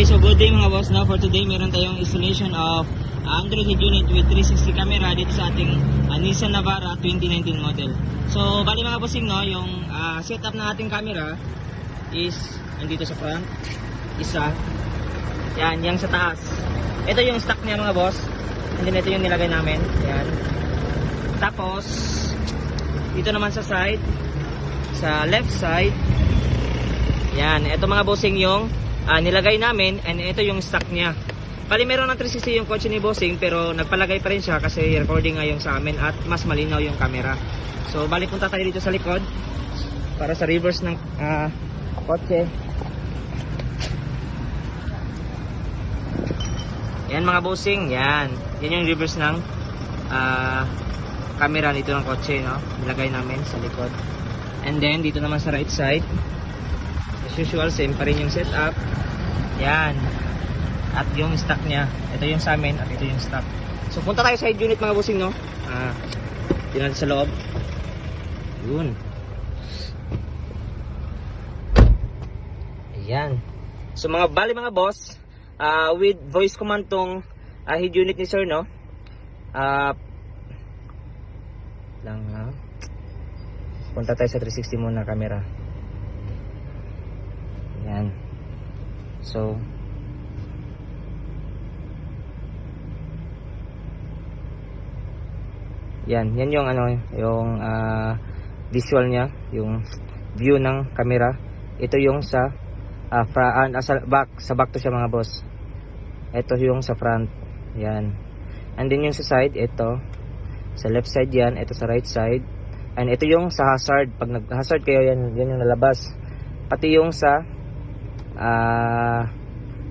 Okay, so good day mga boss. Now for today, meron tayong installation of Android head unit with 360 camera dito sa ating Nissan Navara 2019 model. So, bali mga bossing, no, yung setup ng ating camera is andito sa front, isa, yan, yung sa taas. Ito yung stock niya mga boss, and then ito yung nilagay namin, yan. Tapos, dito naman sa side, sa left side, yan, ito mga bossing yung nilagay namin, and ito yung stock niya. Bali meron ng 360 yung kotse ni bossing, pero nagpalagay pa rin siya kasi recording nga yung sa amin at mas malinaw yung camera. So bali punta tayo dito sa likod para sa reverse ng kotse. Yan mga bossing, yan yung reverse ng camera dito ng kotse, no? Nilagay namin sa likod. And then dito naman sa right side, as usual, same pa rin yung setup. Yan. At yung stock niya. Ito yung sa amin at ito yung stock. So punta tayo sa head unit mga bossing, no? Dito natin sa loob. Yun. Ayan. So bali mga boss, with voice command tong head unit ni sir, no? Punta tayo sa 360 muna camera. Yan. So yan yung yung visual niya, yung view ng camera. Ito yung sa back to siya mga boss. Ito yung sa front. Yan. And then yung sa side, ito sa left side yan, ito sa right side. And ito yung sa hazard. Pag nag-hazard kayo, yan yung nalabas. Pati yung sa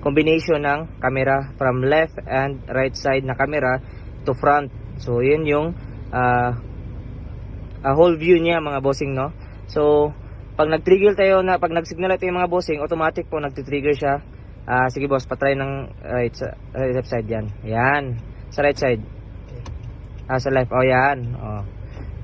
combination ng camera from left and right side na camera to front. So yun yung whole view niya mga bossing, no? So pag nag-trigger tayo pag nag-signal tayo mga bossing, automatic po nagti-trigger siya. Sige boss, patry ng left side yan. Yan, sa right side. Sa left, yan.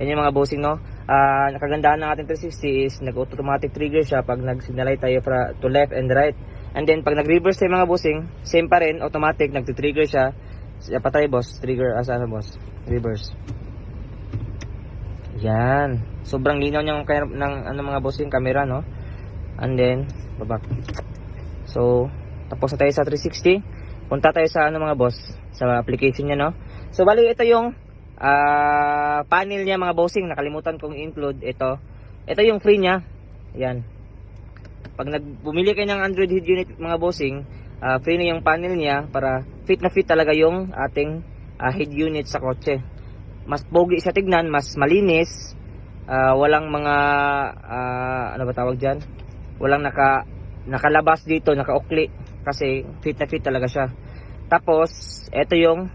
Yan yung mga bossing, no? Nakagandahan ng ating 360 is nag-automatic trigger siya pag nag-signal tayo to left and right. And then pag nag-reverse tayo mga bossing, same pa rin, automatic nagti-trigger siya. Patay boss, trigger boss, reverse. Yan. Sobrang linaw niya ng mga bossing camera, no? And then babak. So tapos na tayo sa 360. Punta tayo sa mga boss, sa application niya, no? So bali ito yung panel niya mga bossing, nakalimutan kong include ito yung free niya. Yan, pag bumili kayo ng Android head unit mga bossing, free na yung panel niya para fit na fit talaga yung ating head unit sa kotse. Mas pogi siya tignan, mas malinis, walang mga ano ba tawag dyan, walang nakalabas dito, nakaukli, kasi fit na fit talaga siya. Tapos ito yung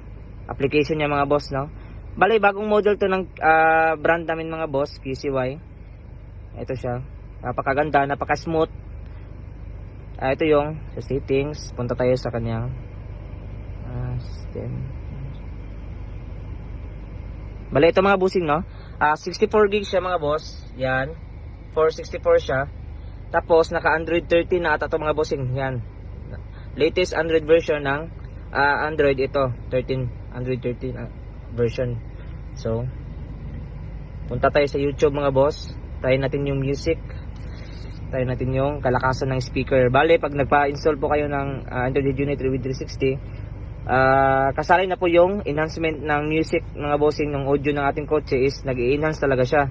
application niya mga boss, no? Bali, bagong model to ng brand namin mga boss, QCY. Ito siya. Napakaganda, napaka-smooth. Ito yung sa settings. Punta tayo sa kanyang system. Bali, ito mga bossing, no? 64 GB siya mga boss. Yan. 464 siya. Tapos, naka-Android 13 na ata ito mga bossing. Yan. Latest Android version ng Android ito. Android 13 version. So punta tayo sa YouTube mga boss, try natin yung music, try natin yung kalakasan ng speaker. Bale, pag nagpa-install po kayo ng Android unit with 360, kasali na po yung enhancement ng music mga bossing. Ng audio ng ating kotse is nag-i-enhance talaga siya,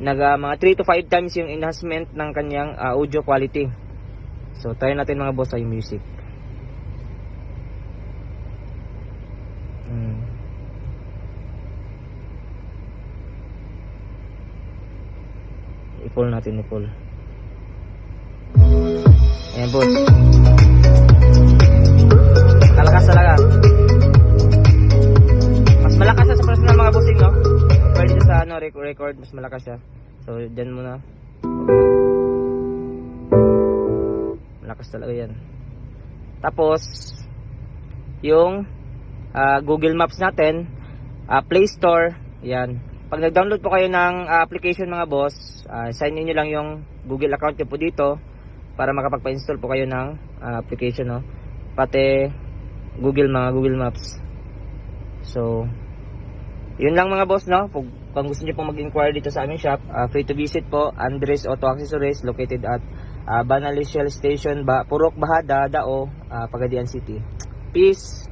mga 3 to 5 times yung enhancement ng kanyang audio quality. So try natin mga boss yung music. I-full natin, i-full. Ayan boss, kalakas talaga. Mas malakas siya sa personal mga bossing, no? Pwede sa record, mas malakas siya. So dyan muna. Malakas talaga yan. Tapos yung Google Maps natin, Play Store, yan. Pag nag-download po kayo ng application mga boss, sign in nyo lang yung Google account nyo po dito para makapagpa-install po kayo ng application, no? pati Google Maps. So, yun lang mga boss, no? Kung gusto niyo pong mag-inquire dito sa aming shop, free to visit po. Andres Auto Accessories located at Banal Shell Station, Purok Bahada, Dao, Pagadian City. Peace!